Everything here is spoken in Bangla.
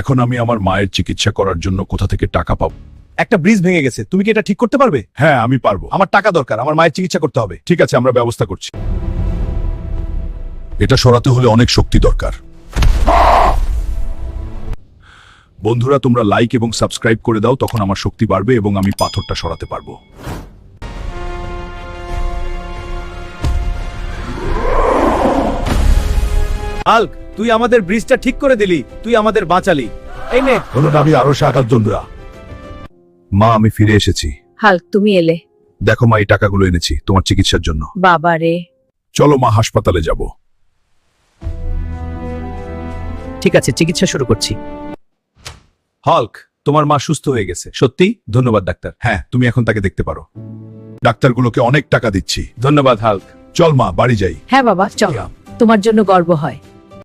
এখন আমি আমার মায়ের চিকিৎসা করার জন্য কোথা থেকে টাকা পাবো? একটা ব্রিজ ভেঙে গেছে, তুমি কি এটা ঠিক করতে পারবে? হ্যাঁ, আমি পারবো। আমার টাকা দরকার, আমার মায়ের চিকিৎসা করতে হবে। ঠিক আছে, আমরা ব্যবস্থা করছি। এটা সরাতে হলে অনেক শক্তি দরকার। বন্ধুরা, তোমরা লাইক এবং সাবস্ক্রাইব করে দাও, তখন আমার শক্তি বাড়বে এবং আমি পাথরটা সরাতে পারবো। হাল্ক, তুই আমাদের ব্রিজটা ঠিক করে দিলি, তুই আমাদের বাঁচালি। এই নে। আমি আরো সাকাত বন্ধুরা। মা, আমি ফিরে এসেছি। হাল্ক, তুমি এলে। দেখো মা, এই টাকাগুলো এনেছি তোমার চিকিৎসার জন্য। বাবা রে। চলো মা, হাসপাতালে যাব। ঠিক আছে, চিকিৎসা শুরু করছি। হাল্ক, তোমার মা সুস্থ হয়ে গেছে। সত্যি ধন্যবাদ ডাক্তার। হ্যাঁ, তুমি এখন তাকে দেখতে পারো। ডাক্তারগুলোকে অনেক টাকা দিচ্ছি। ধন্যবাদ হাল্ক। চল মা, বাড়ি যাই। হ্যাঁ বাবা, চলো। তোমার জন্য গর্ব হয়।